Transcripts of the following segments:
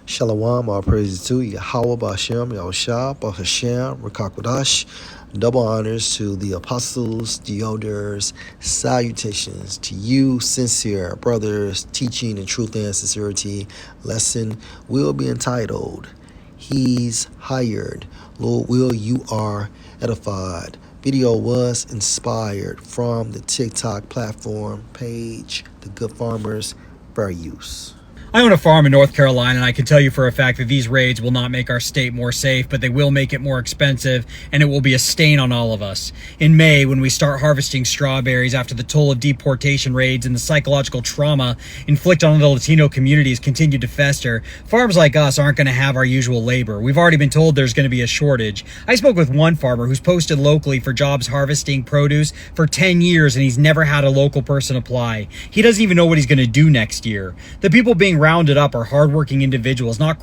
Shalom, all praises to Yahweh Bashem, Yahushua, Bahashem, Rakakwadash. Double honors to the apostles, the elders, salutations to you, sincere brothers, teaching in truth and sincerity. Lesson will be entitled, He's Hired. Lord will, you are edified. Video was inspired from the TikTok platform page, The Good Farmers, Fair Use. I own a farm in North Carolina, and I can tell you for a fact that these raids will not make our state more safe, but they will make it more expensive, and it will be a stain on all of us. In May, when we start harvesting strawberries after the toll of deportation raids and the psychological trauma inflicted on the Latino communities continued to fester, farms like us aren't going to have our usual labor. We've already been told there's going to be a shortage. I spoke with one farmer who's posted locally for jobs harvesting produce for 10 years, and he's never had a local person apply. He doesn't even know what he's going to do next year. The people being rounded up are hardworking individuals, not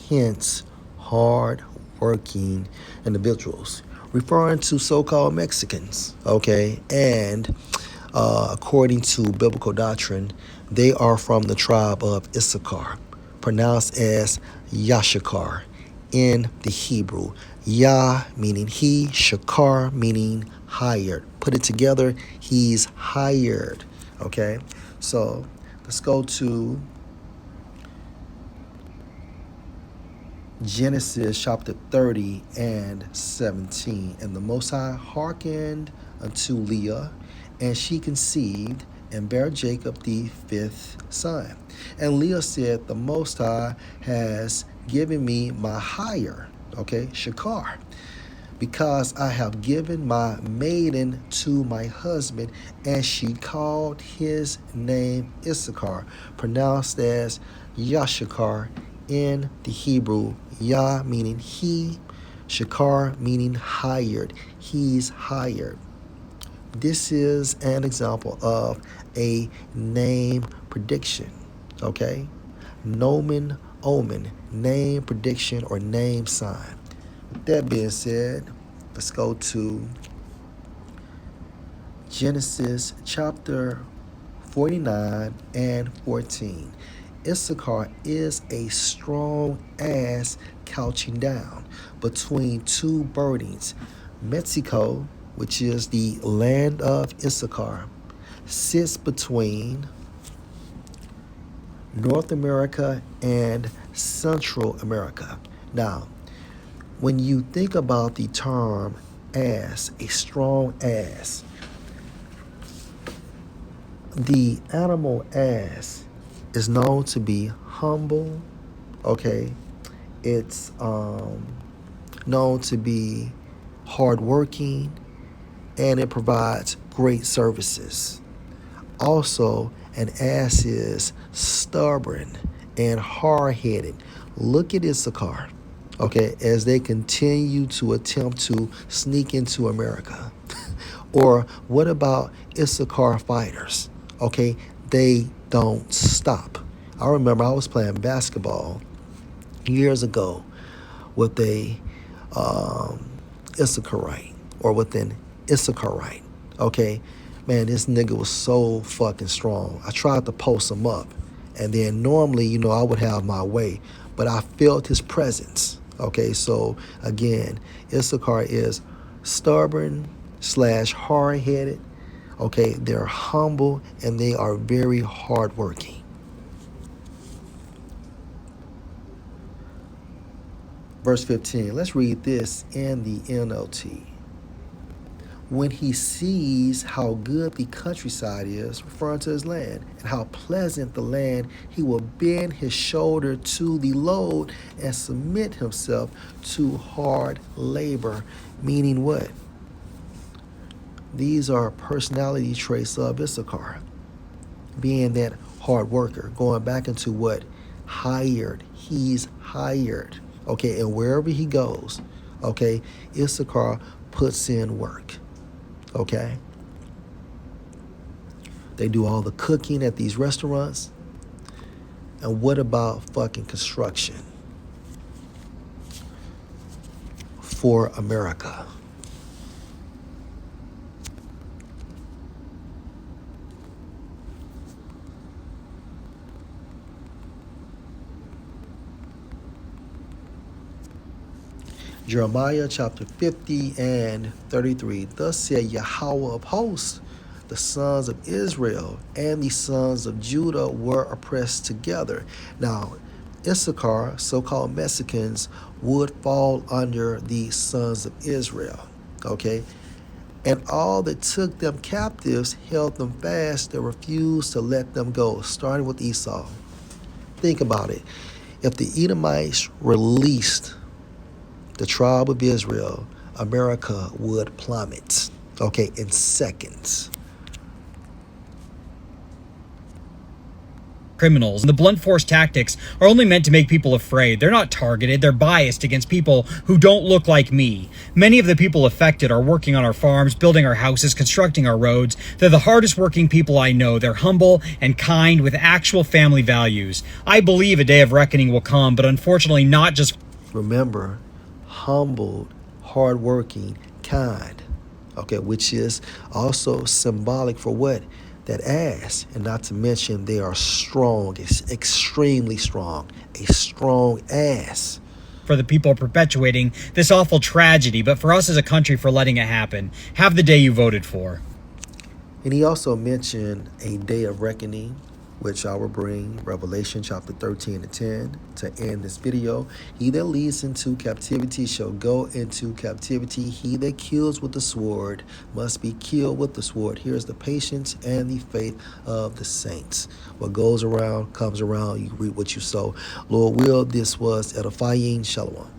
hence hard-working individuals, referring to so-called Mexicans, okay? And according to biblical doctrine, they are from the tribe of Issachar, pronounced as Yashakar in the Hebrew. Yah meaning he, Shakar meaning hired. Put it together, he's hired, okay? So let's go to Genesis chapter 30 and 17. And the Most High hearkened unto Leah, and she conceived and bare Jacob the fifth son. And Leah said, the Most High has given me my hire, okay, Shakar, because I have given my maiden to my husband. And she called his name Issachar, pronounced as Yashakar in the Hebrew. Yah meaning he, Shakar meaning hired. He's hired. This is an example of a name prediction, okay? Nomen omen, name prediction or name sign. With that being said, let's go to Genesis chapter 49 and 14. Issachar is a strong ass couching down between two burdens. Mexico, which is the land of Issachar, sits between North America and Central America. Now, when you think about the term ass, a strong ass, the animal ass is known to be humble, okay? It's known to be hardworking, and it provides great services. Also, an ass is stubborn and hard-headed. Look at Issachar, okay, as they continue to attempt to sneak into America. Or what about Issachar fighters? Okay, they don't stop. I remember I was playing basketball years ago with a Issacharite, or with an Issacharite. Okay, man, this nigga was so fucking strong. I tried to post him up, and then normally, I would have my way, but I felt his presence. Okay, so again, Issachar is stubborn / hard-headed. Okay, they're humble and they are very hardworking. Verse 15, let's read this in the NLT. When he sees how good the countryside is, referring to his land, and how pleasant the land, he will bend his shoulder to the load and submit himself to hard labor. Meaning what? These are personality traits of Issachar, being that hard worker, going back into what? Hired. He's hired. Okay, and wherever he goes, okay, Issachar puts in work. Okay? They do all the cooking at these restaurants. And what about fucking construction for America? Jeremiah chapter 50 and 33. Thus said Yahweh of hosts, the sons of Israel and the sons of Judah were oppressed together. Now, Issachar, so-called Mexicans, would fall under the sons of Israel. Okay? And all that took them captives held them fast and refused to let them go, starting with Esau. Think about it. If the Edomites released the tribe of Israel, America would plummet, okay, in seconds. Criminals. The blunt force tactics are only meant to make people afraid. They're not targeted. They're biased against people who don't look like me. Many of the people affected are working on our farms, building our houses, constructing our roads. They're the hardest working people I know. They're humble and kind with actual family values. I believe a day of reckoning will come, but unfortunately not just. Remember, humbled, hardworking, kind, okay, which is also symbolic for what? That ass. And not to mention they are strong, extremely strong, a strong ass. For the people perpetuating this awful tragedy, but for us as a country for letting it happen. Have the day you voted for. And he also mentioned a day of reckoning, which I will bring Revelation chapter 13 and 10 to end this video. He that leads into captivity shall go into captivity. He that kills with the sword must be killed with the sword. Here's the patience and the faith of the saints. What goes around comes around. You reap what you sow. Lord will, this was edifying. Shalom.